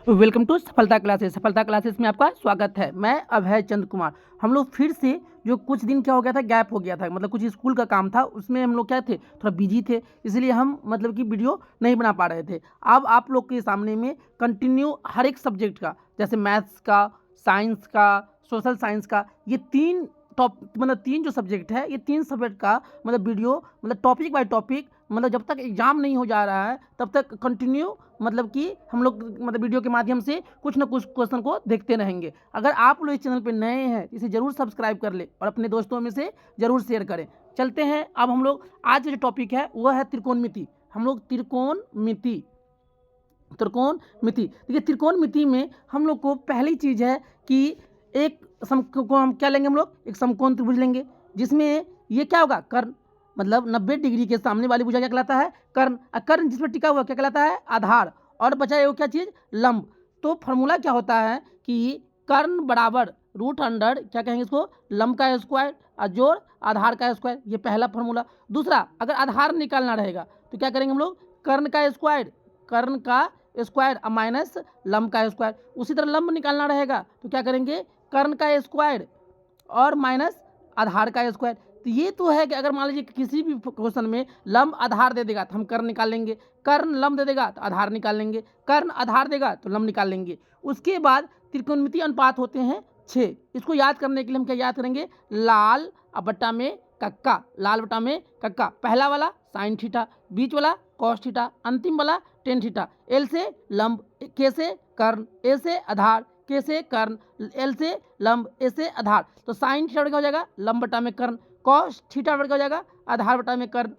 Welcome to सफलता classes. सफलता classes में आपका स्वागत है। मैं अभय चंद्र कुमार। हम लोग फिर से जो कुछ दिन क्या हो गया था, गैप हो गया था, मतलब कुछ स्कूल का काम था, उसमें हम लोग क्या थे, थोड़ा बिजी थे, इसलिए हम मतलब कि वीडियो नहीं बना पा रहे थे। अब आप लोग के सामने में कंटिन्यू हर एक सब्जेक्ट का, जैसे मैथ्स का, साइंस का, सोशल साइंस का, ये तीन मतलब तीन जो सब्जेक्ट है, ये तीन सब्जेक्ट का मतलब वीडियो, मतलब टॉपिक बाय टॉपिक, मतलब जब तक एग्जाम नहीं हो जा रहा है तब तक कंटिन्यू मतलब कि हम लोग मतलब वीडियो के माध्यम से कुछ ना कुछ क्वेश्चन को देखते रहेंगे। अगर आप लोग इस चैनल पे नए हैं इसे ज़रूर सब्सक्राइब कर ले और अपने दोस्तों में से ज़रूर शेयर करें। चलते हैं अब हम लोग, आज जो टॉपिक है वह है त्रिकोणमिति। हम लोग त्रिकोणमिति देखिए, त्रिकोणमिति में हम लोग को पहली चीज़ है कि एक को हम क्या लेंगे, हम लोग एक समकोण त्रिभुज लेंगे, जिसमें ये क्या होगा, कर्ण, मतलब 90 डिग्री के सामने वाली भुजा क्या कहलाता है, कर्ण। कर्ण जिस पर टिका हुआ क्या कहलाता है, आधार। और बचा है वो क्या चीज़, लंब। तो फॉर्मूला क्या होता है कि कर्ण बराबर रूट अंडर क्या कहेंगे इसको, लंब का स्क्वायर और जोड़ आधार का स्क्वायर। ये पहला फॉर्मूला। दूसरा, अगर आधार निकालना रहेगा तो क्या करेंगे हम लोग, कर्ण का स्क्वायर, कर्ण का स्क्वायर माइनस लंब का स्क्वायर। उसी तरह लंब निकालना रहेगा तो क्या करेंगे, कर्ण का स्क्वायर और माइनस आधार का स्क्वायर। तो ये तो है कि अगर मान लीजिए किसी भी क्वेश्चन में लंब आधार दे देगा तो हम कर्ण निकाल लेंगे, कर्ण लंब दे देगा तो आधार निकाल लेंगे, कर्ण आधार देगा तो लंब निकाल लेंगे। उसके बाद त्रिकोणमितीय अनुपात होते हैं 6। इसको याद करने के लिए हम क्या याद करेंगे, लाल बट्टा में कक्का, लाल बट्टा में कक्का। पहला वाला साइन थीटा, बीच वाला कॉस थीटा, अंतिम वाला टेन थीटा। एल से लंब, के से कर्ण, ए से आधार, के से कर्ण, एल से लंब, ए से आधार। तो साइन थीटा क्या हो जाएगा, लंब बटा में कर्ण। कॉस थीटा क्या हो जाएगा, आधार बटा में कर्ण।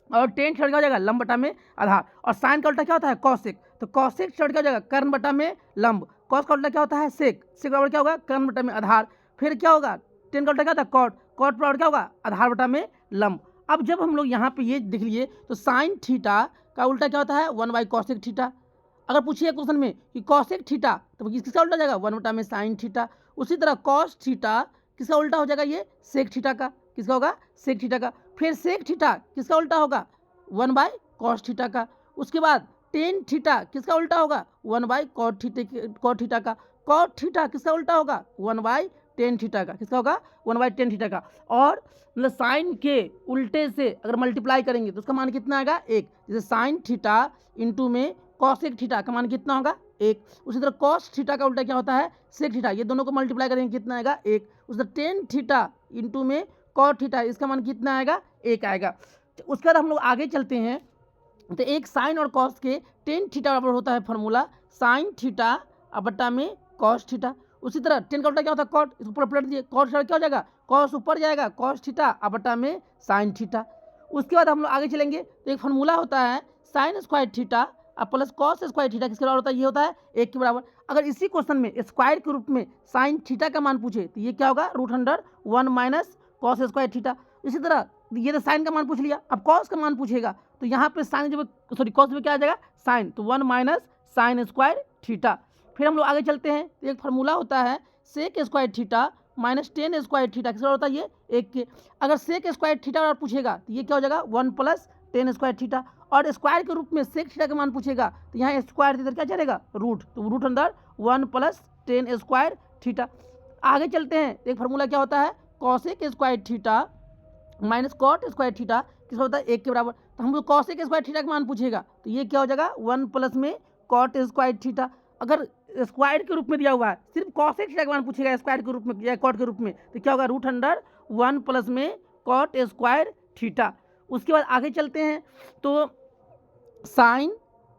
और टेन थीटा क्या हो जाएगा, लंब बटा में आधार। और साइन का उल्टा क्या होता है, कॉसेक। तो कॉसेक थीटा क्या हो जाएगा, कर्ण बटा में लंब। कॉस का उल्टा क्या होता है, सेक। सेक बराबर क्या होगा, कर्ण बटा में आधार। फिर क्या होगा, टेन का उल्टा क्या होता है, कॉट। कॉट बराबर क्या होगा, आधार बटा में लंब। अब जब हम लोग यहाँ पे ये देख लिए तो साइन थीटा का उल्टा क्या होता है, 1/कॉसेक थीटा। अगर पूछिए क्वेश्चन में कि कॉसेक थीटा तो किसका उल्टा जाएगा, 1 बटा में साइन थीटा। उसी तरह कॉस थीटा किसका उल्टा हो जाएगा, ये सेक थीटा का। किसका होगा, सेक थीटा का। फिर सेक थीटा किसका उल्टा होगा, 1/कॉस थीटा का। उसके बाद टेन थीटा किसका उल्टा होगा, 1/कॉट थीटा का। कॉट थीटा किसका उल्टा होगा, 1/टेन थीटा का। किसका होगा, 1/टेन थीटा का। और मतलब साइन के उल्टे से अगर मल्टीप्लाई करेंगे तो उसका मान कितना आएगा, 1। जैसे साइन थीटा इंटू में कॉसेक थीटा का मान कितना होगा, 1। उसी तरह कॉस थीटा का उल्टा क्या होता है, सेक थीटा। ये दोनों को मल्टीप्लाई करेंगे कितना आएगा, 1। उसी तरह टेन थीटा इंटू में कॉट थीटा, इसका मान कितना आएगा, 1 आएगा। उसके बाद हम लोग आगे चलते हैं तो एक साइन और कॉस के टेन थीटा बराबर होता है फॉर्मूला, साइन थीटा बट्टा में कॉस थीटा। उसी तरह टेन का उल्टा क्या होता है, कॉट। इसको ऊपर पलट दिए, कॉट थीटा क्या हो जाएगा, कॉस ऊपर जाएगा, कॉस थीटा बट्टा में साइन थीटा। उसके बाद हम लोग आगे चलेंगे तो एक फार्मूला होता है sign square theta plus cos square theta, किसके बराबर होता है, ये होता है 1 के बराबर। अगर इसी क्वेश्चन में स्क्वायर के रूप में साइन थीटा का मान पूछे तो ये क्या होगा, root under 1 minus cos square theta. इसी तरह ये तो साइन का मान पूछ लिया, अब कॉस का मान पूछेगा तो यहाँ पे साइन जब, सॉरी कॉस में क्या आ जाएगा, साइन, तो 1 माइनस साइन स्क्वायर थीटा। फिर हम लोग आगे चलते हैं तो एक फार्मूला होता है sec square theta minus tan square theta, किसका होता है, ये 1 के। अगर सेक स्क्वायर थीटा और पूछेगा तो ये क्या हो जाएगा, 1 प्लस टेन स्क्वायर थीटा। और स्क्वायर के रूप में सेक थीटा का मान पूछेगा तो यहाँ स्क्वायर इधर क्या चलेगा, रूट, तो रूट अंदर 1 प्लस टेन स्क्वायर थीटा। आगे चलते हैं एक फार्मूला क्या होता है, cosec square theta minus cot square theta, किसका होता है, 1 के बराबर। तो हम लोग कॉसेक स्क्वायर थीटा का मान पूछेगा तो ये क्या हो जाएगा, 1 प्लस में कॉट स्क्वायर थीटा। अगर स्क्वायर के रूप में दिया हुआ है, सिर्फ कॉसेक थीटा का मान पूछेगा स्क्वायर के रूप में या कॉट के रूप में, तो क्या होगा, रूट अंडर 1 प्लस में कॉट स्क्वायर थीटा। उसके बाद आगे चलते हैं तो साइन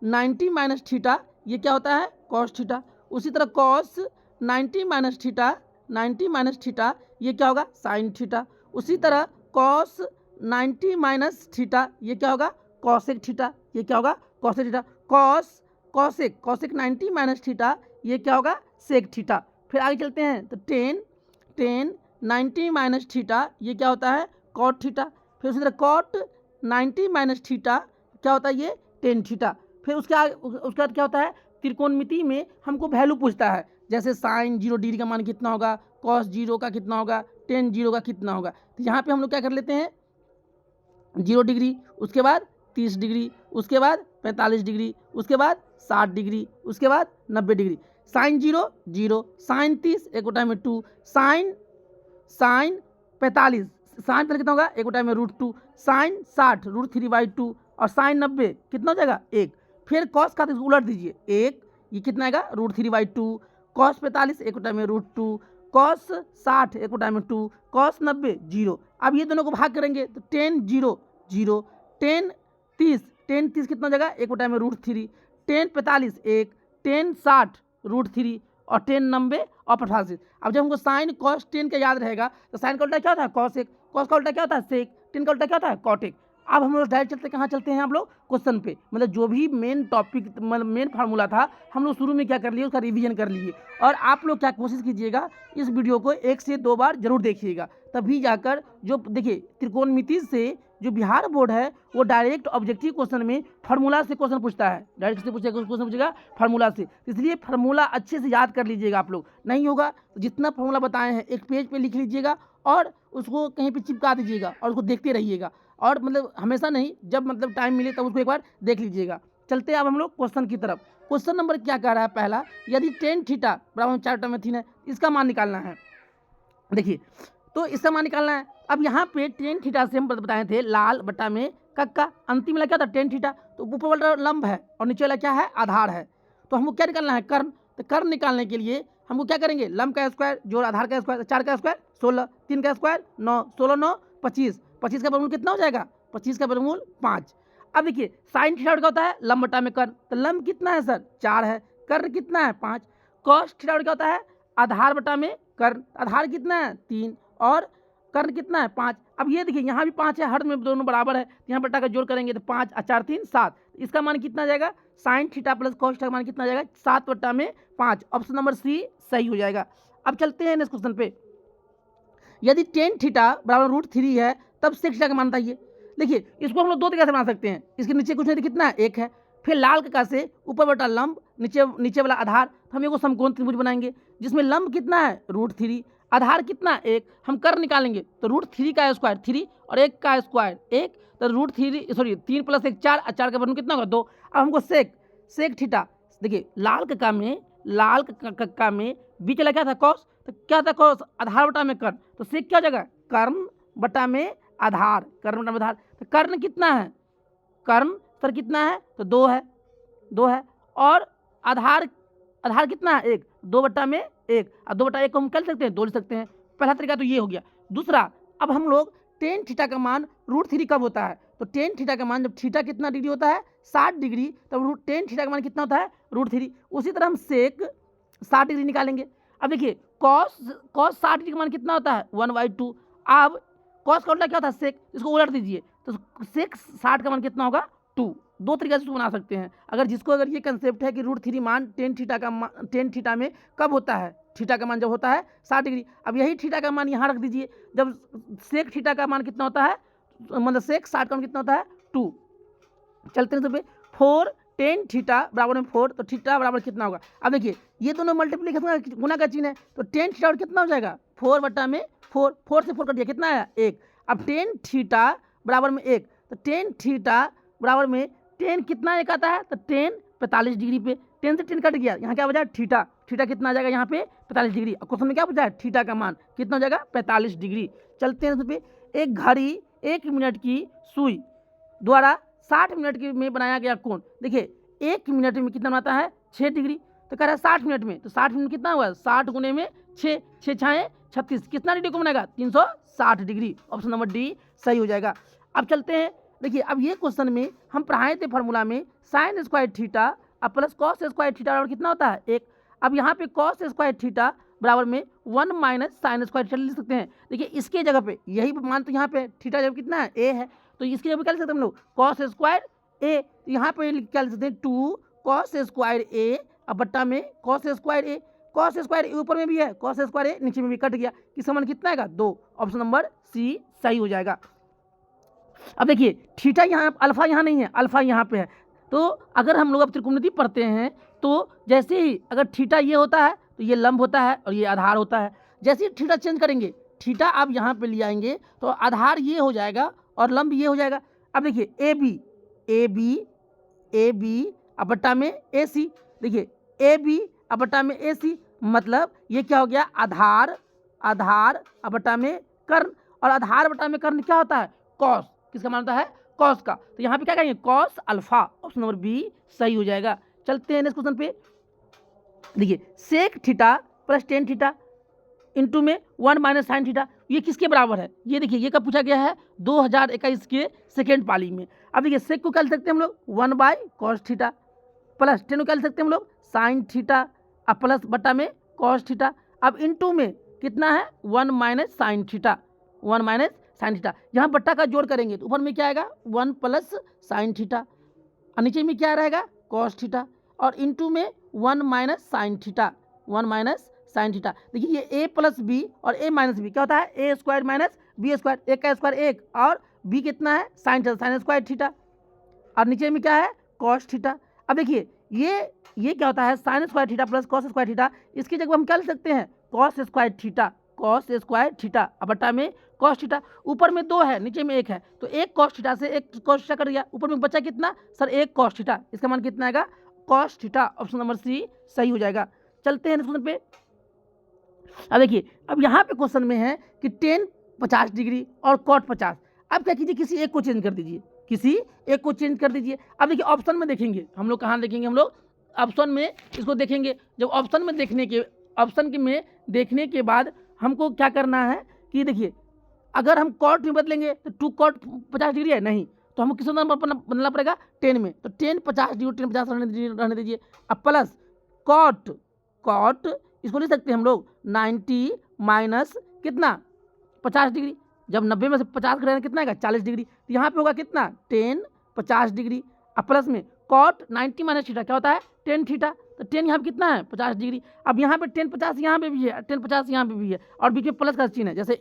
90 माइनस थीटा, ये क्या होता है, कॉस थीटा। उसी तरह cos 90 minus theta, 90 minus theta, ये क्या होगा, साइन थीटा। उसी तरह कॉस 90 माइनस थीटा, ये क्या होगा, कॉसेक थीटा। ये क्या होगा, cosec theta. Cos cosec cosec 90 minus theta, ये क्या होगा, सेक थीटा। फिर आगे चलते हैं तो टेन 90 माइनस थीटा, ये क्या होता है, कॉट थीटा। फिर उसी तरह कॉट 90 माइनस थीटा क्या होता है, ये टेन थीटा। फिर उसके बाद क्या होता है, त्रिकोणमिति में हमको वैल्यू पूछता है, जैसे साइन 0 डिग्री का मान कितना होगा, कॉस 0 का कितना होगा, टेन 0 का कितना होगा। तो यहाँ पे हम लोग क्या कर लेते हैं, 0 डिग्री, उसके बाद 30 डिग्री, उसके बाद 45 डिग्री, उसके बाद 60 डिग्री, उसके बाद 90 डिग्री। साइन 0 0, साइन 30 एक टाइम में 2, साइन 45, साइन पहले कितना होगा 1 टाइम में √2, साइन 60 √3/2 और साइन 90 कितना हो जाएगा 1। फिर कॉस का उलट दीजिए 1, ये कितना आएगा √3/2, कॉस 45 एक टाइम में √2, कॉस 60 एक टाइम में 2, कॉस 90 0। अब ये दोनों को भाग करेंगे तो 10 0 0, 10 30 कितना हो जाएगा एक टाइम में √3, 10 45 1, 10 60 √3 और 10 90 और 85। अब जब हमको साइन कॉस 10 का याद रहेगा तो साइन का उल्टा क्या होता है कॉस 1, कॉस का उल्टा क्या होता है सेक, 10 का उल्टा क्या होता है कॉट 1। अब हम लोग डायरेक्ट चलते कहाँ चलते हैं आप लोग क्वेश्चन पे, मतलब जो भी मेन टॉपिक मतलब मेन फार्मूला था हम लोग शुरू में क्या कर लिए उसका रिवीजन कर लिए। और आप लोग क्या कोशिश कीजिएगा इस वीडियो को 1 से 2 बार जरूर देखिएगा, तभी जाकर जो देखिए त्रिकोणमिति से जो बिहार बोर्ड है वो डायरेक्ट ऑब्जेक्टिव क्वेश्चन में फार्मूला से क्वेश्चन पूछता है, डायरेक्ट से क्वेश्चन पूछेगा फार्मूला से, इसलिए फार्मूला अच्छे से याद कर लीजिएगा। आप लोग नहीं होगा तो जितना फार्मूला बताए हैं एक पेज पे लिख लीजिएगा और उसको कहीं पे चिपका दीजिएगा और उसको देखते रहिएगा, और मतलब हमेशा नहीं जब मतलब टाइम मिले तब उसको एक बार देख लीजिएगा। चलते हैं अब हम लोग क्वेश्चन की तरफ। क्वेश्चन नंबर क्या कह रहा है पहला, यदि tan थीटा बराबर 4 टर्म में थीन है इसका मान निकालना है। देखिए तो इसका मान निकालना है। अब यहाँ पे tan थीटा से हम बताए थे लाल बटा में कक्का, अंतिम वाला क्या था tan थीटा, तो ऊपर वाला लंब है और नीचे वाला क्या है आधार है, तो हमको क्या निकालना है कर्ण। तो कर्ण निकालने के लिए हमको क्या करेंगे लंब का स्क्वायर जोड़ आधार का स्क्वायर, 4 का स्क्वायर 16, 3 का स्क्वायर 9, 16 9 25, 25 का वर्गमूल कितना हो जाएगा 25 का वर्गमूल 5। अब देखिए साइन थीटा क्या होता है लंब बटा में कर्ण, तो लंब कितना है सर 4 है, कर्ण कितना है 5। कॉस थीटा क्या होता है आधार बटा में कर्ण, आधार कितना है 3 और कर्ण कितना है 5। अब ये देखिए यहाँ भी 5 है, हर में दोनों बराबर है, यहाँ बटा का जोड़ करेंगे तो 5 और 4 3 7, इसका मान कितना आ जाएगा sine theta plus cos theta का मान कितना आ जाएगा 7 बटा में 5। ऑप्शन नंबर सी सही हो जाएगा। अब चलते हैं नेक्स्ट क्वेश्चन पे, यदि tan थीटा बराबर √3 है तब सेक थीटा का मान बताइए। देखिए इसको हम लोग दो तरीके से बना सकते हैं, इसके नीचे कुछ नहीं कितना है 1 है, फिर लाल कक्का से ऊपर बटा लंब नीचे वाला आधार, तो हम एगो समकोण त्रिभुज बनाएंगे जिसमें लंब कितना है √3, आधार कितना 1, हम कर्ण निकालेंगे तो √3 का स्क्वायर 3 और 1 का स्क्वायर 1, तो √3 + 1 4 और 4 का वर्गमूल कितना होगा 2। अब हमको सेक थीटा, देखिए लाल कक्का में बीच वाला क्या था कॉस, तो क्या था कॉस आधार बटा में कर्ण, तो सेक क्या हो जाएगा कर्ण बटा में आधार, कर्ण बटा में आधार, तो कर्ण कितना है कर्ण सर कितना है तो 2 है और आधार कितना है 1, 2 बटा में 1 और 2 बटा 1 को हम कर सकते हैं 2 लिख सकते हैं। पहला तरीका तो ये हो गया। दूसरा अब हम लोग tan थीटा का मान √3 कब होता है, तो tan थीटा का मान जब थीटा कितना डिग्री होता है 60 डिग्री, तब tan थीटा का मान कितना होता है √3। उसी तरह हम सेक 60 डिग्री निकालेंगे। अब देखिए कॉस 60 डिग्री का मान कितना होता है 1/2। अब कॉस का उल्टा क्या होता है सेक, इसको उलट दीजिए तो सेक 60 का मान कितना होगा 2। दो तरीके से इसको बना सकते हैं। अगर ये कंसेप्ट है कि √3 मान tan थीटा में कब होता है, थीटा का मान जब होता है 60 डिग्री। अब यही थीटा का मान यहाँ रख दीजिए, जब सेक थीटा का मान कितना होता है मतलब सेक 60 का मान कितना होता है 2। चलते हैं सब पे 4 tan थीटा बराबर में 4, तो थीटा बराबर कितना होगा। अब देखिए ये दोनों मल्टीप्लिकेशन गुना का चिन्ह है, तो tan थीटा कितना हो जाएगा 4 बटा में 4 से 4 कर दिया कितना आया 1। अब tan थीटा बराबर में 1, तो tan थीटा बराबर में tan कितना एक आता है तो tan 45 डिग्री पे, 10 से 10 कट गया, यहाँ क्या बचा थीटा कितना आ जाएगा यहाँ पे 45 डिग्री। अब क्वेश्चन में क्या पूछा है थीटा का मान कितना हो जाएगा 45 डिग्री। चलते हैं इस पे, एक घड़ी 1 मिनट की सुई द्वारा 60 मिनट में बनाया गया कोण, देखिए 1 मिनट में कितना बनाता है 6 डिग्री, तो कह रहा है 60 मिनट में, तो 60 मिनट कितना हुआ 60 गुने में 6, 6 छाएँ 36, कितना डिग्री को बनाएगा 360 डिग्री। ऑप्शन नंबर डी सही हो जाएगा। अब चलते हैं, देखिए अब ये क्वेश्चन में हम पढ़ाए थे फार्मूला में साइन स्क्वायर थीटा और प्लस कॉस स्क्वायर थीटा बराबर कितना होता है 1। अब यहाँ पे कॉस स्क्वायर थीटा बराबर में 1 - साइन स्क्वायर थीटा लिख सकते हैं। देखिए इसके जगह पे यही मान, तो यहाँ पे थीटा जब कितना है ए है, तो इसकी जगह पे क्या लिख सकते हैं हम लोग कॉस स्क्वायर ए, तो यहाँ पे क्या लिख सकते हैं 2 कॉस स्क्वायर ए अब बट्टा में कॉस स्क्वायर ए, कॉस स्क्वायर ऊपर में भी है कॉस स्क्वायर ए नीचे में भी कट गया, किसका मान कितना आएगा 2। ऑप्शन नंबर सी सही हो जाएगा। अब देखिए थीटा यहाँ अल्फा यहाँ नहीं है, अल्फा यहाँ पे है, तो अगर हम लोग अब त्रिकोणमिति पढ़ते हैं तो जैसे ही अगर थीटा ये होता है तो ये लंब होता है और ये आधार होता है, जैसे ही थीटा चेंज करेंगे थीटा आप यहाँ पे ले आएंगे तो आधार ये हो जाएगा और लंब ये हो जाएगा। अब देखिए ए बी ए बी अब बट्टा में ए सी। देखिए ए बी अब बट्टा में ए सी, मतलब ये क्या हो गया, आधार अब बट्टा में कर्ण, और आधार बट्टा में कर्ण क्या होता है, कॉस। किसका मान होता है, कॉस का। तो यहाँ पे क्या करेंगे, cos alpha, option number B सही हो जाएगा। चलते हैं नेक्स्ट क्वेश्चन पे। देखिए sec theta plus tan theta into में 1 माइनस साइन थीटा, ये किसके बराबर है, ये देखिए ये कब पूछा गया है, 2021 के सेकेंड पाली में। अब देखिए सेक को क्या लिख सकते हैं हम लोग, 1 by cos theta, plus ten को क्या लिख सकते हैं हम लोग, साइन थीटा, अब प्लस बट्टा में कॉस थीटा। अब इंटू में कितना है, 1 minus sine theta, 1 minus sine theta. यहाँ बट्टा का जोड़ करेंगे तो ऊपर में क्या आएगा, 1 प्लस साइन थीटा, और नीचे में क्या रहेगा, कॉस थीटा, और इंटू में 1 minus sine theta, 1 minus sine theta. देखिए ये ए प्लस बी और ए माइनस बी क्या होता है, ए स्क्वायर माइनस बी स्क्वायर, एक का स्क्वायर एक, और बी कितना है, sine theta, sign square theta, और नीचे में क्या है, कॉस थीटा। अब देखिए ये क्या होता है, sign square theta plus cos square theta, इसकी जगह हम क्या लिख सकते हैं, cos square theta, cos square theta, अब बट्टा में कॉस थीटा। ऊपर में 2 है नीचे में 1 है, तो एक कॉस थीटा से एक कॉस थीटा कर दिया, ऊपर में बचा कितना सर, एक कॉस थीटा, इसका मान कितना आएगा, cos theta, option number C सही हो जाएगा। चलते हैं क्वेश्चन पे। अब देखिए अब यहाँ पे क्वेश्चन में है कि टेन 50 डिग्री और कॉट 50। अब क्या कीजिए, किसी एक को चेंज कर दीजिए, किसी एक को चेंज कर दीजिए। अब देखिए ऑप्शन में देखेंगे हम लोग, कहाँ देखेंगे हम लोग, ऑप्शन में इसको देखेंगे। जब ऑप्शन में देखने के बाद हमको क्या करना है कि देखिए अगर हम कॉट में बदलेंगे तो 2 कॉट 50 डिग्री है नहीं, तो हमको किस नंबर पर बदलना पड़ेगा, 10 में। तो 10 50 डिग्री, 10 50 रहने दीजिए। अब प्लस कॉट इसको ले सकते हैं हम लोग 90 माइनस कितना 50 डिग्री, जब 90 में से 50 घटाएंगे कितना आएगा, 40 डिग्री। तो यहाँ पे होगा कितना 10 50 डिग्री, अब प्लस में कॉट 90 माइनस थीटा क्या होता है, 10 थीटा, तो 10 यहाँ पे कितना है 50 डिग्री। अब यहाँ पे 10 50 यहाँ पे भी है, 10 50 यहाँ पे भी है, और बीच में प्लस का चिन्ह है, जैसे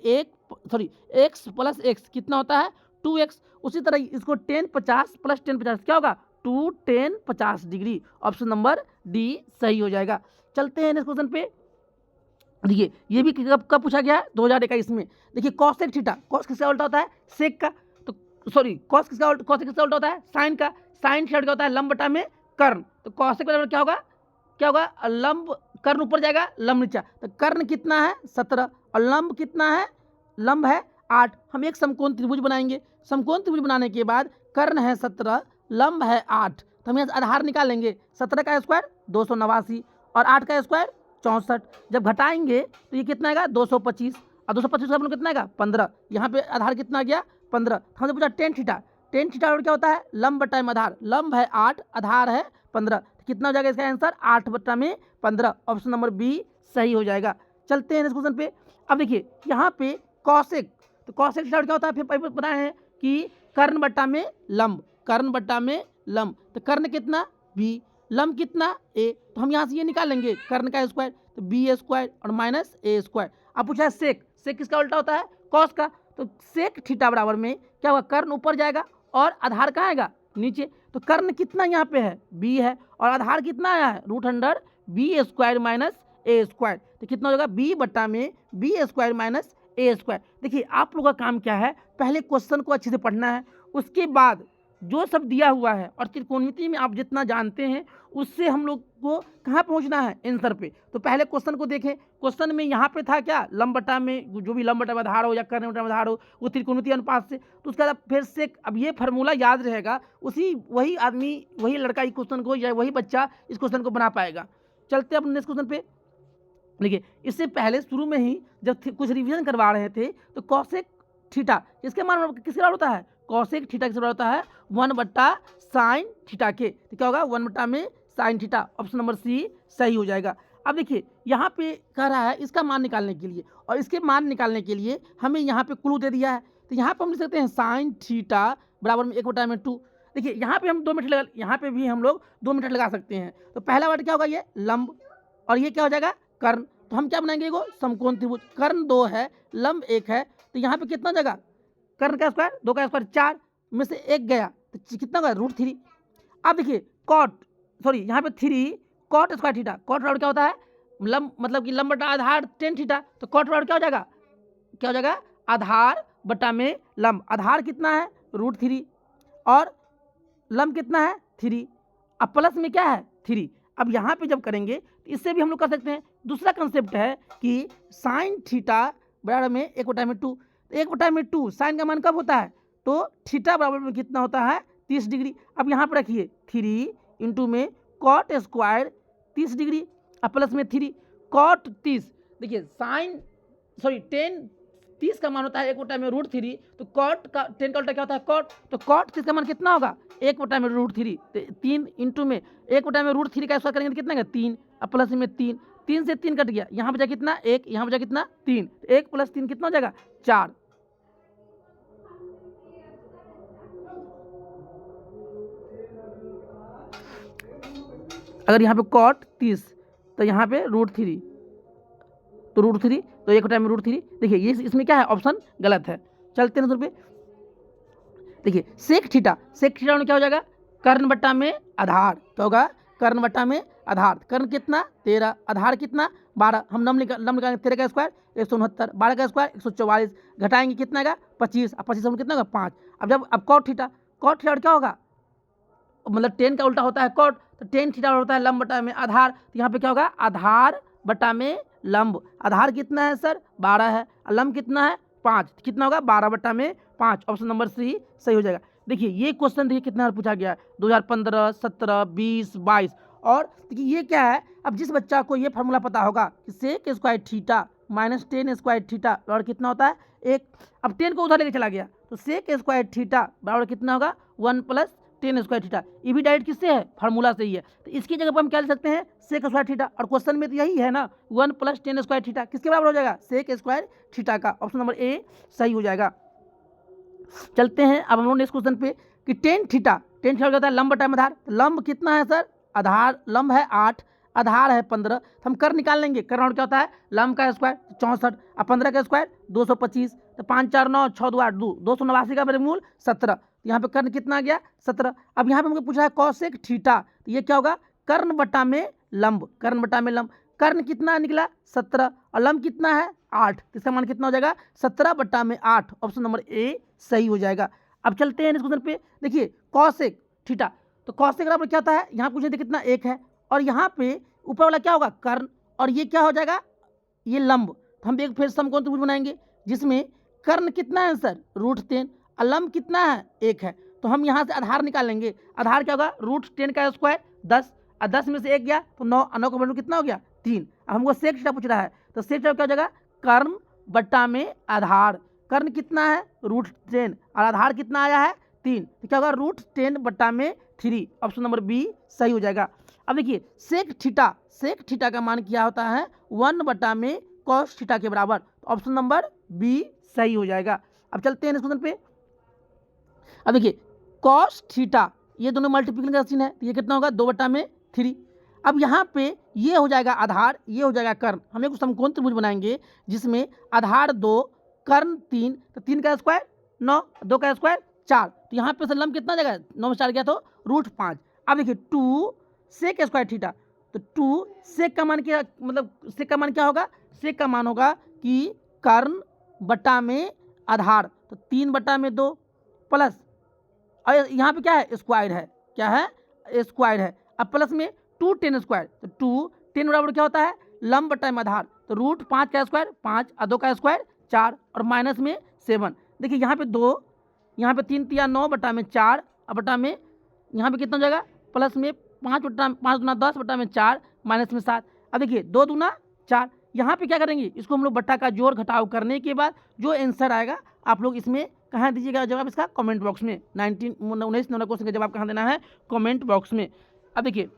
एक्स प्लस एक्स कितना होता है 2x। उसी तरह इसको 10 50 प्लस 10 50 क्या होगा 2 10 50 डिग्री, ऑप्शन नंबर डी सही हो जाएगा। चलते हैं नेक्स्ट क्वेश्चन पे। देखिए ये भी कब पूछा गया है, 2021 में। देखिए कॉस सेक थीटा, कॉस किसका उल्टा होता है, सेक का, तो सॉरी कॉस किसका उल्टा होता है, साइन का, साइन थीटा क्या होता है, लंब बटा में कर्ण। तो कॉस सेक बराबर क्या होगा लंब, कर्ण ऊपर जाएगा लंब नीचा, तो कर्ण कितना है 17 और लंब कितना है, लंब है 8। हम एक समकोण त्रिभुज बनाएंगे, समकोण त्रिभुज बनाने के बाद कर्ण है 17 लंब है 8, तो हम यहाँ आधार निकालेंगे, 17 का स्क्वायर 289 और 8 का स्क्वायर 64। जब घटाएंगे तो ये कितना आएगा 225, और 225 का कितना आएगा 15। यहाँ पे आधार कितना आ गया 15। हमने पूछा टेन थीटा और क्या होता है लंब बटा में आधार, लंब है 8 आधार है 15, तो कितना हो जाएगा इसका आंसर 8 बटा में 15, ऑप्शन नंबर बी सही हो जाएगा। चलते हैं नेक्स्ट क्वेश्चन पे। अब देखिए यहाँ पे कॉसेक, तो कॉसेक थीटा क्या होता है, फिर बताए हैं कि कर्ण बट्टा में लंब, कर्ण बट्टा में लंब, तो कर्ण कितना बी, लंब कितना ए, तो हम यहाँ से ये निकालेंगे कर्ण का स्क्वायर, तो बी स्क्वायर और माइनस ए स्क्वायर। अब पूछा है सेक, सेक किसका उल्टा होता है कॉस का, तो सेक थीटा बराबर में क्या होगा, कर्ण ऊपर जाएगा और आधार कहाँ आएगा नीचे, तो कर्ण कितना यहाँ पे है बी है, और आधार कितना आया है √अंडर बी स्क्वायर माइनस ए स्क्वायर, तो कितना हो जाएगा बी बट्टा में बी स्क्वायर माइनस ए स्क्वायर। देखिए आप लोगों का काम क्या है, पहले क्वेश्चन को अच्छे से पढ़ना है, उसके बाद जो सब दिया हुआ है और त्रिकोणमिति में आप जितना जानते हैं उससे हम लोग को कहाँ पहुँचना है आंसर पे। तो पहले क्वेश्चन को देखें, क्वेश्चन में यहाँ पे था क्या लंब बटा में, जो भी लंब बटा में आधार हो या कर्ण बटा में आधार हो वो त्रिकोणमिति अनुपात से, तो उसके बाद फिर से अब ये फार्मूला याद रहेगा, वही आदमी वही लड़का इस क्वेश्चन को या वही बच्चा इस क्वेश्चन को बना पाएगा। चलते अब नेक्स्ट क्वेश्चन पे। देखिए इससे पहले शुरू में ही जब कुछ रिविजन करवा रहे थे तो कॉसेक थीटा किसके मान किसके बराबर होता है, कॉसेक थीटा किसके बराबर होता है 1 बट्टा साइन थीटा के, तो क्या होगा 1 बट्टा में sine theta, option number C सही हो जाएगा। अब देखिए यहाँ पे कह रहा है इसका मान निकालने के लिए, और इसके मान निकालने के लिए हमें यहाँ पे क्लू दे दिया है, तो यहाँ पे हम लिख सकते हैं साइन थीटा बराबर में 1 बट्टा में 2। देखिए यहाँ पे हम 2 मीटर लगा, यहाँ पे भी हम लोग 2 मीटर लगा सकते हैं। तो पहला वर्ड क्या होगा ये लंब, और ये क्या हो जाएगा कर्ण, तो हम क्या बनाएंगे वो समकोण त्रिभुज, कर्ण 2 है लंब 1 है, तो यहाँ पे कितना जगह कर्ण का स्क्वायर 2 का स्क्वायर 4 में से 1 गया तो कितना होगा √3। अब देखिए यहाँ पे 3 कॉट स्क्वायर थीटा, कॉट बराबर क्या होता है लंब, मतलब कि लंब बटा आधार 10 थीटा, तो कॉट बराबर क्या हो जाएगा आधार बटा में लंब, आधार कितना है √3 और लंब कितना है 3, अब प्लस में क्या है 3। अब यहाँ पे जब करेंगे तो इससे भी हम लोग कर सकते हैं। दूसरा कंसेप्ट है कि साइन थीटा बराबर में 1/2। 1/2 साइन का मान कब होता है? तो थीटा बराबर में कितना होता है? 30 डिग्री। अब यहाँ पर रखिए 3 इंटू में कॉट स्क्वायर 30 डिग्री, अब प्लस में 3 कॉट 30। देखिए साइन सॉरी 30 का मान होता है 1/√3, तो कॉट का 10 का उल्टा क्या होता है? कॉट। तो कॉट 30 का मान कितना होगा? 1/√3। तो 3 इंटू में 1/√3 का स्क्वायर करेंगे तो कितना होगा? 3। अब प्लस में 3, 3 से 3 कट गया, यहाँ बचा कितना? 1, यहाँ बचा कितना? 3। 1 + 3 कितना हो जाएगा? 4। अगर यहाँ पे कॉट 30 तो यहाँ पे √3, तो √3 तो 1/√3। देखिए ये इसमें क्या है? ऑप्शन गलत है। चलते हैं पे। देखिए सेक थीटा में क्या हो जाएगा? कर्ण बट्टा में आधार। क्या होगा? कर्ण बट्टा में आधार। कर्ण कितना? 13, आधार कितना? 12। हम लंब निकालेंगे 13 का स्क्वायर 169, 12 का स्क्वायर 144, घटाएंगे कितना आएगा? 25। अब 25 से कितना होगा? 5। अब कॉट थीटा क्या होगा? मतलब 10 का उल्टा होता है कॉट, तो 10 थीटा होता है लंब बटा में आधार। तो यहाँ पे क्या होगा? आधार बटा में लंब। आधार कितना है सर? 12 है, और लंब कितना है? 5। कितना होगा? 12 बटा में 5। ऑप्शन नंबर सी सही हो जाएगा। देखिए ये क्वेश्चन देखिए कितना बार पूछा गया है, 2015, 17, 20, 22। और देखिए ये क्या है? अब जिस बच्चा को ये फार्मूला पता होगा कि sec square theta minus 10 square theta बराबर कितना होता है? 1। अब 10 को उधर लेके चला गया, तो सेक स्क्वायर थीटा बराबर कितना होगा? 1 + 10 स्क्वायर थीटा। ये भी डायरेक्ट किससे है? फार्मूला से ही है। तो इसकी जगह पर हम क्या लिख सकते हैं? Sec square theta. और क्वेश्चन में तो यही है ना, 1 + 10 स्क्वायर थीटा किसके बराबर हो जाएगा? सेक स्क्वायर थीटा का। ऑप्शन नंबर ए सही हो जाएगा। चलते हैं अब हम लोग नेक्स्ट क्वेश्चन पे कि टेन थीटा क्या होता है? लंब बटा में आधार। तो लंब कितना है सर? आधार लंब है 8, आधार है 15। तो हम कर निकाल लेंगे। कर क्या होता है? लंब का स्क्वायर 64, अब 15 का स्क्वायर 225, तो 5 4 9 6 2 8 2 289 का वर्गमूल 17। तो यहाँ पे कर्ण कितना आ गया? 17। अब यहाँ पे हमको पूछा है कॉसेक थीटा, तो ये क्या होगा? कर्ण बटा में लंब। कर्ण बटा में लंब। कर्ण कितना निकला? 17, और लंब कितना है? 8। तो इसका मान कितना हो जाएगा? 17 बटा में 8। ऑप्शन नंबर ए सही हो जाएगा। अब चलते हैं इस क्वेश्चन पे। देखिए कॉसेक थीटा, तो कॉसेक बराबर क्या होता है? यहाँ पूछे थे कितना? 1 है, और यहाँ पे ऊपर वाला क्या होगा? कर्ण, और ये क्या हो जाएगा? ये लंब। तो हम एक फिर समकोण त्रिभुज बनाएंगे जिसमें कर्ण कितना है सर? √10, और लंब कितना है? 1 है। तो हम यहाँ से आधार निकालेंगे। आधार क्या होगा? √10 का स्क्वायर 10, और 10 में से 1 गया तो 9, 9 का वैल्यू कितना हो गया? 3। अब हमको सेक थीटा पूछ रहा है, तो सेक थीटा क्या हो जाएगा? कर्ण बट्टा में आधार। कर्ण कितना है? √10, और आधार कितना आया है? 3। तो क्या होगा? √10 बट्टा में 3। ऑप्शन नंबर बी सही हो जाएगा। अब देखिए सेक थीटा का मान क्या होता है? 1 बटा में कॉस थीटा के बराबर। तो ऑप्शन नंबर बी सही हो जाएगा। अब चलते हैं इस क्वेश्चन पे। अब देखिए कॉस थीटा ये दोनों मल्टीप्लिकेशन का चिन्ह है, तो ये कितना होगा? 2 बटा में 3। अब यहाँ पे ये हो जाएगा आधार, ये हो जाएगा कर्ण। हम एक समकोण त्रिभुज बनाएंगे जिसमें आधार 2, कर्ण 3, तो 3 का स्क्वायर 9, 2 का स्क्वायर 4। तो यहाँ पे लंब कितना जाएगा? 9 में 4 गया तो √5। अब देखिए 2 सेक स्क्वायर थीटा, तो 2 सेक का मान क्या, मतलब सेक का मान क्या होगा? सेक का मान होगा कि कर्ण बटा में आधार, तो 3 बटा में 2 प्लस, और यहाँ पे क्या है? स्क्वायर है। क्या है? स्क्वायर है। अब प्लस में 2 10 स्क्वायर, तो 2 10 बराबर क्या होता है? लंब बटा में आधार, तो √5 का स्क्वायर 5, और 2 का स्क्वायर 4, और माइनस में 7। देखिए यहाँ पे 2, यहाँ पे 3 3 9 बटा में 4, और बटा में यहाँ पे कितना हो जाएगा? प्लस में 5 दूना 10 बटा में 4, माइनस में 7। अब देखिए 2 दूना 4। यहाँ पे क्या करेंगे? इसको हम लोग बट्टा का जोड़ घटाव करने के बाद जो आंसर आएगा आप लोग इसमें कहाँ दीजिएगा जवाब? इसका कमेंट बॉक्स में। 19 नंबर क्वेश्चन का जवाब कहाँ देना है? कमेंट बॉक्स में। अब देखिए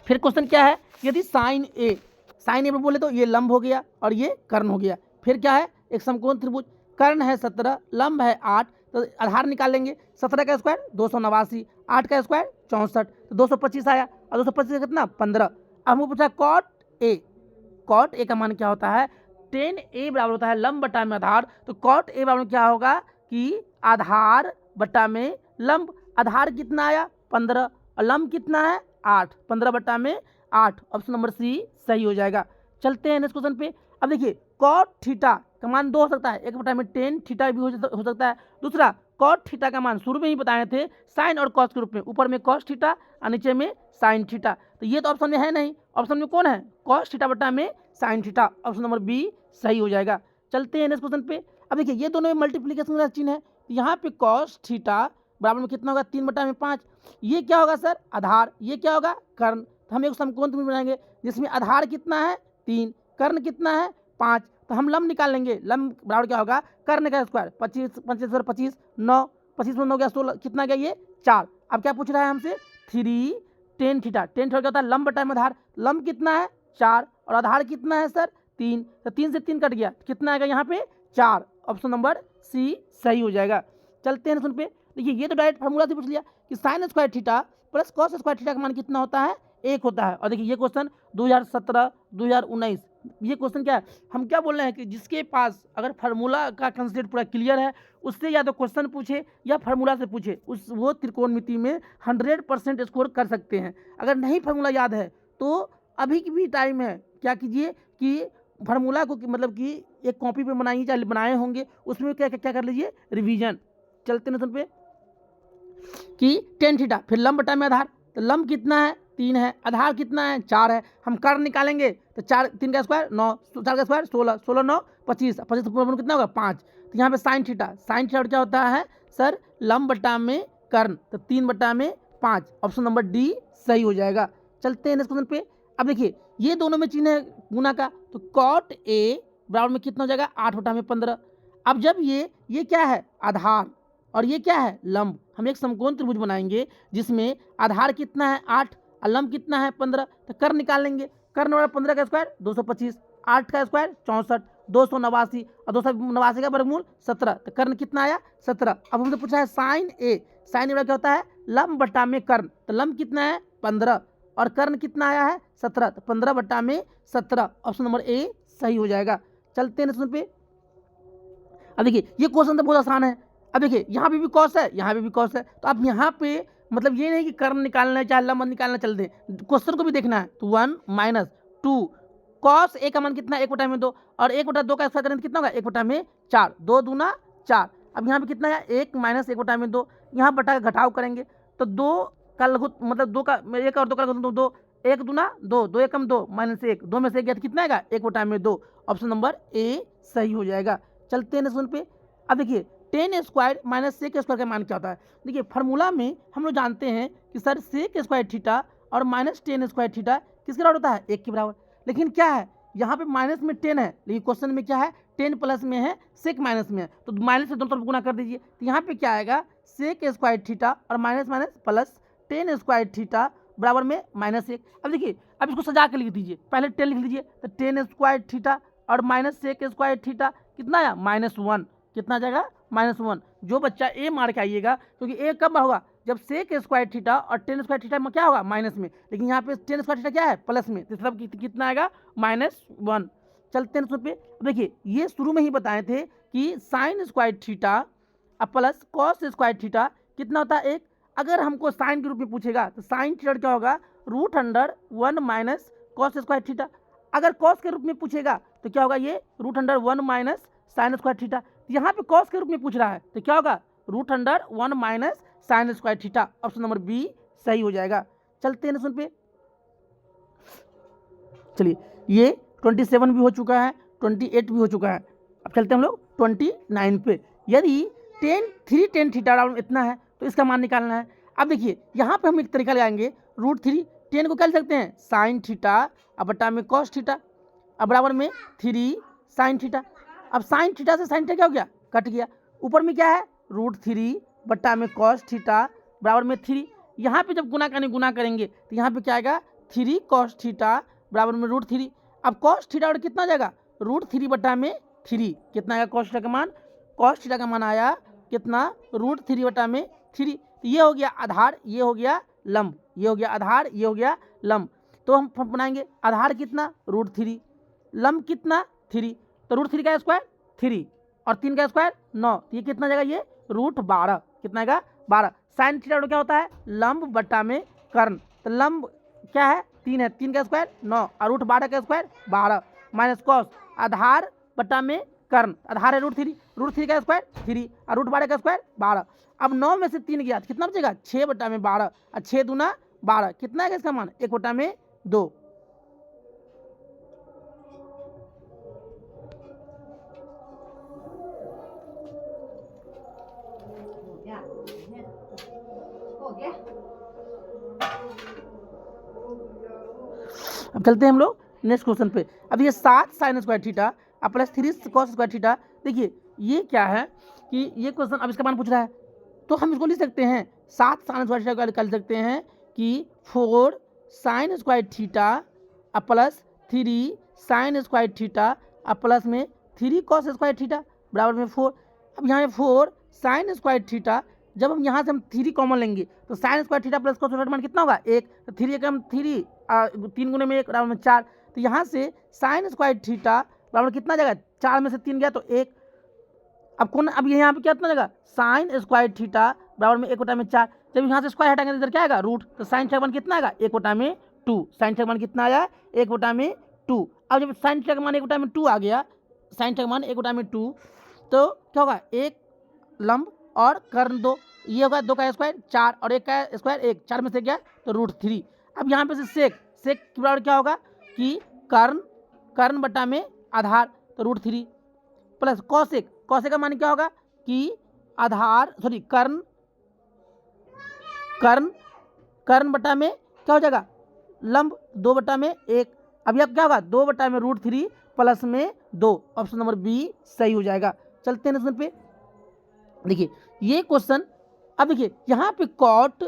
फिर क्वेश्चन क्या है? यदि साइन ए बोले तो ये लंब हो गया और ये कर्ण हो गया। फिर क्या है? एक समकोण त्रिभुज, कर्ण है 17, लंब है 8, तो आधार निकाल लेंगे। 17 का स्क्वायर 289, 8 का स्क्वायर 64, तो 225 आया, और 225 का कितना? 15। अब हमको पूछा कॉट ए का मान क्या होता है? tan a बराबर होता है लंब बटा में आधार, तो कॉट ए बराबर क्या होगा कि आधार बटा में लंब। आधार कितना आया? 15, और लंब कितना है? 8। 15 बटा में 8। ऑप्शन नंबर सी सही हो जाएगा। चलते हैं नेक्स्ट क्वेश्चन पे। अब देखिए कॉट थीटा का मान 2 हो सकता है, 1 बटा में tan थीटा भी हो सकता है। दूसरा कॉट थीटा का मान शुरू में ही बताए थे साइन और कॉस के रूप में, ऊपर में कॉस थीटा और नीचे में साइन थीटा। तो ये तो ऑप्शन में है नहीं, ऑप्शन में कौन है, कॉस थीटा बटा में sine theta, option number B सही हो जाएगा। चलते हैं नेक्स्ट क्वेश्चन पे। अब देखिए ये दोनों में मल्टीप्लीकेशन का चिन्ह है, यहाँ पे कॉस थीटा बराबर में कितना होगा 3/5। ये क्या होगा सर, आधार, ये क्या होगा कर्ण। तो हम एक समकोण त्रिभुज बनाएंगे जिसमें आधार कितना है 3, कर्ण कितना है 5। तो हम लंब निकाल लेंगे, लंब बराबर क्या होगा कर्ण का स्क्वायर, 25 25 और 25 9, 25 में 9 गया 16, कितना गया ये 4। अब क्या पूछ रहा है हमसे 3 टेन थीटा, टेन थीटा क्या होता है लंब बटा में आधार, लंब कितना है 4 और आधार कितना है सर 3, तो 3 से 3 कट गया, कितना आएगा यहाँ पे 4, ऑप्शन नंबर सी सही हो जाएगा। चलते हैं सुन पे, देखिए ये तो डायरेक्ट फार्मूला से पूछ लिया कि sign square theta plus cos square theta का मान कितना होता है 1 होता है। और देखिए ये क्वेश्चन 2017 2019, ये क्वेश्चन क्या है, हम क्या बोल रहे हैं कि जिसके पास अगर फार्मूला का कंसेप्ट पूरा क्लियर है उससे या तो क्वेश्चन पूछे या फार्मूला से पूछे, उस वो त्रिकोणमिति में 100% स्कोर कर सकते हैं। अगर नहीं फार्मूला याद है तो अभी की भी टाइम है, क्या कीजिए कि फार्मूला को मतलब कि एक कॉपी पे बनाइए, चाहे बनाए होंगे उसमें क्या क्या कर लीजिए रिवीजन। चलते हैं सुन पे कि टेन थीटा, फिर लंब बटा में आधार, तो लंब कितना है 3 है, आधार कितना है 4 है, हम कर्ण निकालेंगे तो 4 3 का स्क्वायर 9, 4 का स्क्वायर 16, 16 9 25, 25 तो कितना होगा 5। तो यहाँ पे साइन थीटा, साइन थीटा क्या होता है सर लंब बटा में कर्ण, तो 3/5, ऑप्शन नंबर डी सही हो जाएगा। चलते हैं नेक्स्ट क्वेश्चन पे। अब देखिए ये दोनों में चिन्ह है गुना का, तो कॉट ए बराबर में कितना हो जाएगा 8/15। अब जब ये क्या है आधार और ये क्या है लंब, हम एक समकोण त्रिभुज बनाएंगे जिसमें आधार कितना है 8 और लंब कितना है 15, तो कर्ण निकाल लेंगे, कर्ण वाला 15 का स्क्वायर 225, 8 का स्क्वायर 64, 289 और 289 का वर्गमूल 17, तो कर्ण कितना आया 17। अब हमसे पूछा है साइन ए, साइन ए क्या होता है लंब बटा में कर्ण, तो लंब कितना है 15 और कर्ण कितना आया है 17, तो 15/17, ऑप्शन नंबर ए सही हो जाएगा। चलते हैं पे। अब देखिए ये क्वेश्चन तो बहुत आसान है। अब देखिए यहाँ पे भी कॉस है, यहाँ पे भी कॉस है, तो आप यहाँ पे मतलब ये नहीं कि कर्ण निकालना है चाहे लंब निकालना चल दे, क्वेश्चन को भी देखना है। तो 1 - 2 कॉस ए का मान कितना 1/2 और 1/2 का स्क्वायर करें तो कितना होगा 1/4, 2 दूना 4। अब यहाँ पे कितना है 1 - 1/2, यहाँ बटा का घटाव करेंगे तो 2 का लघु मतलब 2 का 1 और 2 का लघु 2, 1 दूना 2, 2 एकम 2 -1, 2 में से 1 गया तो कितना आएगा 1/2, ऑप्शन नंबर ए सही हो जाएगा। चलते हैं नेक्स्ट पे। अब देखिए tan square minus sec square का मान क्या होता है। देखिए फार्मूला में हम लोग जानते हैं कि सर सेक स्क्वायर थीटा और माइनस टेन स्क्वायर थीटा किसके बराबर होता है 1 के बराबर, लेकिन क्या है यहाँ पे माइनस में 10 है, लेकिन क्वेश्चन में क्या है 10 प्लस में है सेक माइनस में है, तो माइनस से दोनों तरफ गुना कर दीजिए। तो यहाँ पे क्या आएगा सेक स्क्वायर थीटा और minus minus plus ten square theta बराबर में -1। अब देखिए अब इसको सजा के लिख दीजिए, पहले 10 लिख लीजिए, तो टेन स्क्वायर थीटा और माइनस सेक स्क्वायर थीटा कितना आया -1, कितना आ जाएगा -1। जो बच्चा ए मार के आइएगा क्योंकि ए कब होगा जब सेक स्क्वायर थीटा और टेन स्क्वायर थीटा में क्या होगा माइनस में, लेकिन यहाँ पे टेन स्क्वायर थीटा क्या है प्लस में, तो मतलब कितना आएगा -1। चलते हैं पे। देखिए ये शुरू में ही बताए थे कि साइन स्क्वायर थीटा और प्लस कॉस स्क्वायर थीटा कितना होता है 1। अगर हमको साइन के रूप में पूछेगा तो साइन थीटा क्या होगा √1 - कॉस स्क्वायर थीटा। अगर कॉस के रूप में पूछेगा तो क्या होगा ये √1 - साइन स्क्वायर थीटा। यहाँ पे कॉस के रूप में पूछ रहा है तो क्या होगा √1 - sine square theta, option number B सही हो जाएगा। चलते हैं सुन पे। चलिए ये 27 भी हो चुका है, 28 भी हो चुका है। अब चलते हैं हम लोग 29 पे। यदि 3 थीटा इतना है तो इसका मान निकालना है। अब देखिए यहाँ पे हम एक तरीका लगाएंगे √3, 10 को क्या लिख सकते हैं साइन थीटा अब बटा में कॉस थीटा अब बराबर में 3 साइन थीटा। अब साइन थीटा से साइन थीटा क्या हो गया कट गया, ऊपर में क्या है √3 बटा में कॉस थीटा बराबर में 3। यहाँ पे जब गुना करेंगे तो यहाँ पे क्या आएगा 3 कॉस थीटा बराबर में √3। अब कॉस थीटा और कितना जाएगा √3 बटा में 3, कितना आएगा कॉस थीटा का मान, कॉस थीटा का मान आया कितना √3 बटा में 3। तो ये हो गया आधार, ये हो गया लंब, ये हो गया आधार, ये हो गया लंब। तो हम बनाएंगे आधार कितना √3, लंब कितना 3, तो √3 का स्क्वायर 3 और 3 का स्क्वायर 9, तो ये कितना जाएगा ये √12, कितना आएगा 12। साइन थीटा क्या होता है लंब बटा में कर्ण, तो लंब क्या है 3 है, 3 का स्क्वायर 9 और √12 का स्क्वायर 12 माइनस कॉस आधार बटा में कर्ण, आधार है √3 का स्क्वायर 3 और √12 का स्क्वायर 12। अब 9 में से 3 गया तो कितना बचेगा 6/12 और 6 दूना 12, कितना है इसका मान 1/2। अब चलते हैं हम लोग नेक्स्ट क्वेश्चन पे। अब ये 7 sin स्क्वायर थीटा और प्लस 3 cos स्क्वायर थीटा, देखिए ये क्या है कि ये क्वेश्चन अब इसका मान पूछ रहा है, तो हम इसको लिख सकते हैं 7 sin स्क्वायर थीटा को लिख सकते हैं कि 4 sin स्क्वायर थीटा और प्लस 3 sin स्क्वायर थीटा और प्लस में 3 cos स्क्वायर थीटा बराबर में 4। अब यहाँ पे 4 sin स्क्वायर थीटा, जब हम यहाँ से हम 3 कॉमन लेंगे तो sin square theta plus cos square मान कितना होगा 1, तो 3 एकम 3 3 गुने में 1 बराबर में 4, तो यहाँ से sin स्क्वायर थीटा बराबर कितना जाएगा 4 में से 3 गया तो 1। अब यहाँ पे क्या कितना जाएगा sin स्क्वायर थीटा बराबर में 1/4, जब यहाँ से स्क्वायर हटाएंगे तो इधर क्या आएगा रूट, तो sin थीटा का मान कितना आएगा 1/2, sin थीटा का मान कितना आया 1/2। अब जब sin थीटा का मान 1/2 आ गया, sin थीटा का मान 1/2, तो क्या होगा एक लंब और कर्ण 2, ये होगा 2 का स्क्वायर 4 और 1 का स्क्वायर 1, 4 में से गया तो √3। अब यहाँ पे से सेक के बराबर क्या होगा कि कर्ण बटा में आधार, तो √3 प्लस कौशिक का मान क्या होगा कि आधार कर्ण बटा में क्या हो जाएगा लंब 2/1। अब यह क्या होगा 2/√3 प्लस में 2, ऑप्शन नंबर बी सही हो जाएगा। चलते हैं क्वेश्चन पे। देखिए ये क्वेश्चन, अब देखिए यहाँ पे कॉट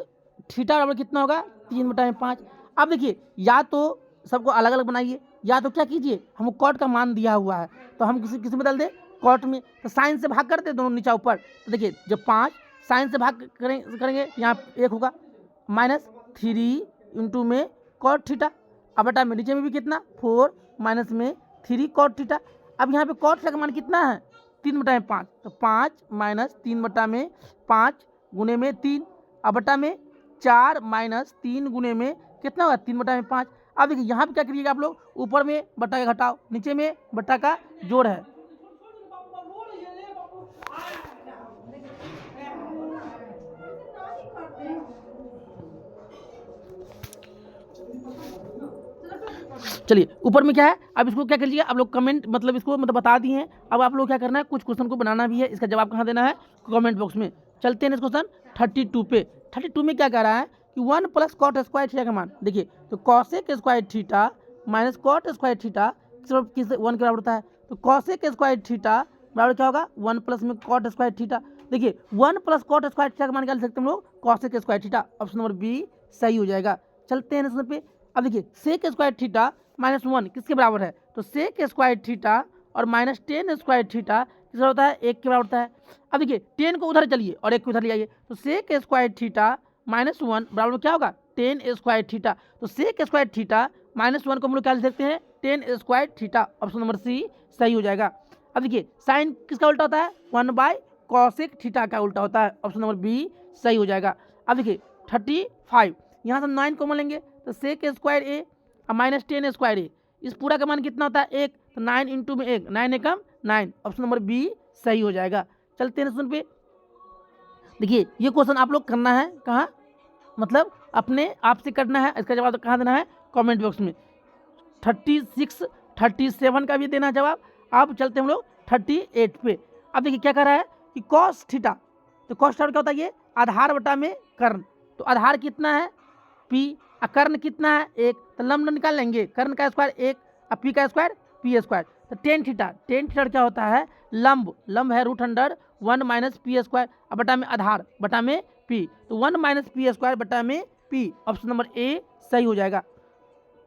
थीटा बराबर कितना होगा 3/5। अब देखिए या तो सबको अलग अलग बनाइए, या तो क्या कीजिए हमको कॉट का मान दिया हुआ है तो हम किसी में बदल दे कॉट में, तो साइन से भाग करते दोनों नीचा ऊपर, तो देखिए जब 5 साइन से भाग करेंगे यहाँ 1 होगा -3 इंटू में कॉट थीटा, अब बटा में नीचे में भी कितना 4 माइनस में 3 कॉट थीटा। अब यहाँ पे कॉट थीटा का मान कितना है 3/5, तो 5 माइनस 3/5 गुने में 3, अब बटा में 4 माइनस 3 गुने में कितना होगा 3/5। अब देखिए यहाँ पे क्या करिएगा आप लोग, ऊपर में बटा का घटाओ, नीचे में बटा का जोड़ है। चलिए ऊपर में क्या है, अब इसको क्या कर लीजिए आप लोग कमेंट इसको बता दिए हैं। अब आप लोग क्या करना है, कुछ क्वेश्चन को बनाना भी है, इसका जवाब कहाँ देना है कमेंट बॉक्स में। चलते हैं क्वेश्चन 32 पे। 32 में क्या कह रहा है कि 1 प्लस कॉट स्क्वायर थीटा का मान, देखिए तो cosec square theta minus cot square theta किस 1 के बराबर होता है, तो कॉसेक स्क्वायर थीटा बराबर क्या होगा 1 प्लस में कॉट स्क्वायर थीटा। देखिए 1 प्लस कॉट स्क्वायर थीटा का मान क्या लिख सकते हैं हम लोग cosec square theta, option number B सही हो जाएगा। चलते हैं क्वेश्चन पे। अब देखिए सेक स्क्वायर थीटा -1 किसके बराबर है, तो सेक स्क्वायर थीटा और -10 स्क्वायर थीटा किसका होता है 1 के बराबर होता है। अब देखिए 10 को उधर चलिए और 1 को उधर ले आइए, तो सेक स्क्वायर थीटा -1 बराबर में क्या होगा 10 स्क्वायर थीटा, तो सेक स्क्वायर थीटा -1 को हम लोग क्या लिख सकते हैं 10 square theta, option number C सही हो जाएगा। अब देखिए साइन किसका उल्टा होता है 1/कॉसेक थीटा का उल्टा होता है, ऑप्शन नंबर बी सही हो जाएगा। अब देखिए 35 यहाँ से 9 कॉमन लेंगे तो सेक स्क्वायर ए और -10 स्क्वायर ए, इस पूरा का मान कितना होता है 1, तो 9 इंटू में 1 9 एकम 9, ऑप्शन नंबर बी सही हो जाएगा। चलते हैं क्वेश्चन पे। देखिए ये क्वेश्चन आप लोग करना है कहाँ, अपने आप से करना है, इसका जवाब कहाँ देना है कमेंट बॉक्स में। 36 37 का भी देना है जवाब। अब चलते हैं हम लोग 38 पे। अब देखिए क्या कर रहा है कि कॉस थीटा, तो कॉस थीटा क्या होता है ये आधार बटा में कर्ण, तो आधार कितना है p और कर्ण कितना है 1, तो लंब निकाल लेंगे, कर्ण का स्क्वायर 1 और p का स्क्वायर p स्क्वायर, तो टेन थीटा क्या होता है लंब है √1 माइनस पी स्क्वायर, अब बटा में आधार बटा में p, तो 1 माइनस पी स्क्वायर बटा में p, ऑप्शन नंबर ए सही हो जाएगा।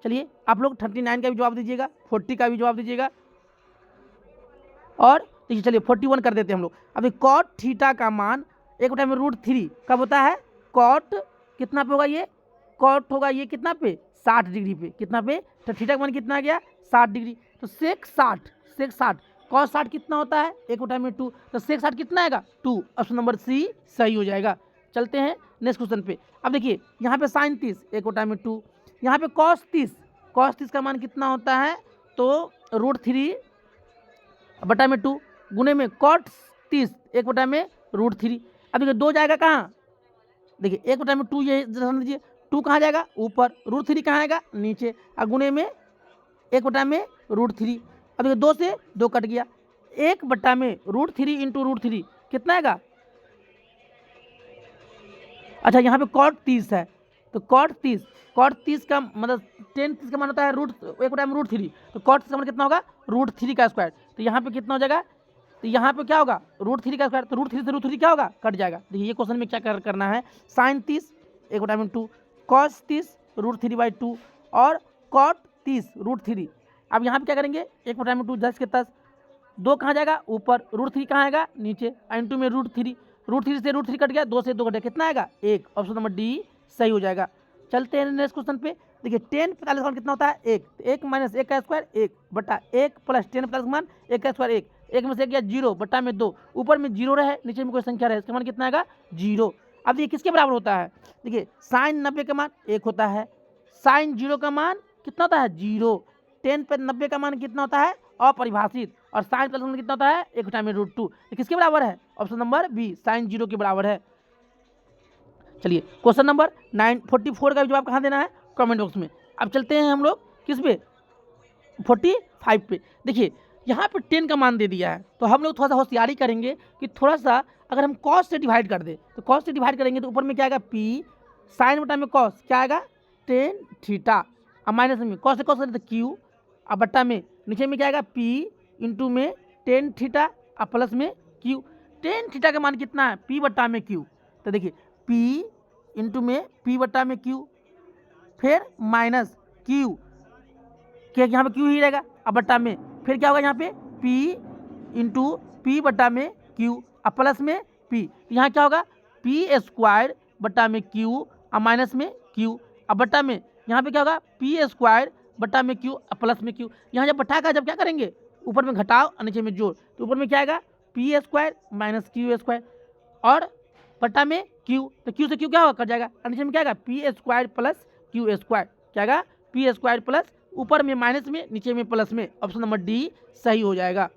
चलिए आप लोग 39 का भी जवाब दीजिएगा, 40 का भी जवाब दीजिएगा, और देखिए चलिए 41 कर देते हैं हम लोग। अभी कॉट थीटा का मान 1/√3 कब होता है, कॉट कितना पे होगा ये, कॉट होगा ये कितना पे 60 डिग्री पे, कितना पे, तो थीटा का मान कितना आ गया 60 डिग्री, तो सेक 60 कॉस 60 कितना होता है 1/2, तो सेक 60 कितना आएगा 2, ऑप्शन नंबर सी सही हो जाएगा। चलते हैं नेक्स्ट क्वेश्चन पे। अब देखिए यहाँ पे साइन 30 1/2, यहाँ पे कॉस 30 का मान कितना होता है, तो √3 बटा में 2 गुने में cot 30 1 बटा में √3। अब देखिए 2 जाएगा कहाँ, देखिए 1 बटा में 2 ये ध्यान दीजिए, 2 कहाँ जाएगा ऊपर, √3 कहाँ आएगा नीचे, और गुने में 1 बटा में √3। अब देखिए 2 से 2 कट गया, 1 बटा में √3 इंटू √3 कितना आएगा, अच्छा यहाँ पे cot 30 है तो cot 30 का मतलब tan 30 का मान होता है √1 बटा में √3, तो cot 30 का मान कितना होगा √3 का स्क्वायर, तो यहाँ पे कितना हो जाएगा, तो यहाँ पे क्या होगा √3 का स्क्वायर, तो √3 से √3 क्या होगा कट जाएगा। देखिए ये क्वेश्चन में क्या करना है, sin 30 1 बटा में 2, cos 30 √3/2 और cot 30 √3। अब यहाँ पे क्या करेंगे 1 बटा में 2 10 के 10, 2 कहाँ जाएगा ऊपर, √3 कहाँ आएगा नीचे, इंटू में √3 से √3 कट गया, 2 से 2 कट गया, कितना आएगा 1, ऑप्शन नंबर डी सही हो जाएगा। चलते हैं नेक्स्ट क्वेश्चन पे। देखिए tan 45 का मान कितना होता है 1, तो 1 माइनस 1 का स्क्वायर 1 बटा 1 प्लस tan 45 का मान 1 का स्क्वायर 1, 1 में से 1 गया 0 बटा में 2, ऊपर में 0 रहे नीचे में कोई संख्या रहे, इसका मान कितना आएगा 0। अब ये किसके बराबर होता है, देखिए साइन 90 का मान 1 होता है, साइन 0 का मान कितना होता है 0, tan 90 का मान कितना होता है अपरिभाषित, और साइन प्लस मान कितना होता है 1 बटा में √2, ये किसके बराबर है, ऑप्शन नंबर बी साइन 0 के बराबर है। चलिए क्वेश्चन नंबर 944 का जवाब कहाँ देना है कमेंट बॉक्स में। अब चलते हैं हम लोग किस पे 45 पे। देखिए यहाँ पे 10 का मान दे दिया है, तो हम लोग थोड़ा सा होशियारी करेंगे कि थोड़ा सा अगर हम cos से डिवाइड कर दे, तो cos से डिवाइड करेंगे तो ऊपर में क्या आएगा p साइन बटा में cos क्या आएगा tan थीटा, अब माइनस में cos से cos करें तो q, अब बट्टा में नीचे में क्या आएगा p इंटू में tan थीटा, अब प्लस में q, tan थीटा का मान कितना है p बट्टा में q, तो देखिए p इंटू में p बट्टा में q फिर माइनस q, क्या यहाँ पे q ही रहेगा, अब बट्टा में फिर क्या होगा यहाँ पे p इंटू p बट्टा में q, अब प्लस में p, यहाँ क्या होगा p स्क्वायर बट्टा में q, अब माइनस में q, अब बट्टा में यहाँ पे क्या होगा p स्क्वायर बट्टा में q, अब प्लस में q, यहाँ जब बट्टा का जब क्या करेंगे ऊपर में घटाओ और नीचे में जोड़, तो ऊपर में क्या आएगा p square minus q square और बट्टा में q, तो q से q क्या होगा कट जाएगा, और नीचे में क्या आएगा p square plus q square, क्या आएगा p स्क्वायर प्लस ऊपर में माइनस में नीचे में प्लस में, ऑप्शन नंबर डी सही हो जाएगा।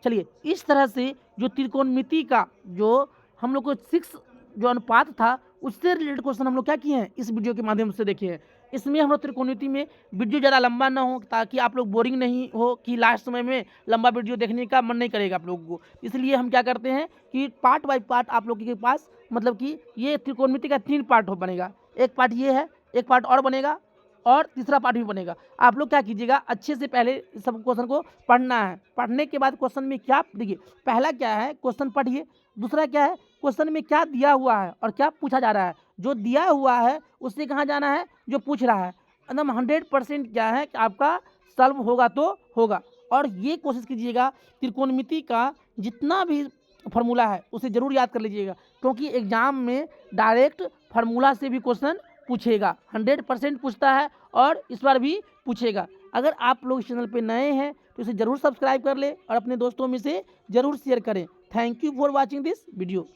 चलिए इस तरह से जो त्रिकोणमिति का जो हम लोग को 6 जो अनुपात था उससे रिलेटेड क्वेश्चन हम लोग क्या किए हैं इस वीडियो के माध्यम से देखे हैं। इसमें हम लोग त्रिकोणमिति में वीडियो ज़्यादा लंबा ना हो ताकि आप लोग बोरिंग नहीं हो कि लास्ट समय में लंबा वीडियो देखने का मन नहीं करेगा आप लोगों को, इसलिए हम क्या करते हैं कि पार्ट बाय पार्ट आप लोग के पास मतलब कि ये त्रिकोणमिति का 3 पार्ट बनेगा, एक पार्ट ये है, एक पार्ट और बनेगा और तीसरा पार्ट भी बनेगा। आप लोग क्या कीजिएगा अच्छे से पहले सब क्वेश्चन को पढ़ना है, पढ़ने के बाद क्वेश्चन में क्या देखिए पहला क्या है क्वेश्चन पढ़िए, दूसरा क्या है क्वेश्चन में क्या दिया हुआ है और क्या पूछा जा रहा है, जो दिया हुआ है उससे कहाँ जाना है जो पूछ रहा है, एकदम 100% क्या है कि आपका सॉल्व होगा तो होगा। और ये कोशिश कीजिएगा त्रिकोणमिति का जितना भी फार्मूला है उसे ज़रूर याद कर लीजिएगा, क्योंकि एग्जाम में डायरेक्ट फार्मूला से भी क्वेश्चन पूछेगा, 100% पूछता है और इस बार भी पूछेगा। अगर आप लोग इस चैनल पे नए हैं तो इसे ज़रूर सब्सक्राइब कर ले और अपने दोस्तों में से ज़रूर शेयर करें। Thank you for watching this video.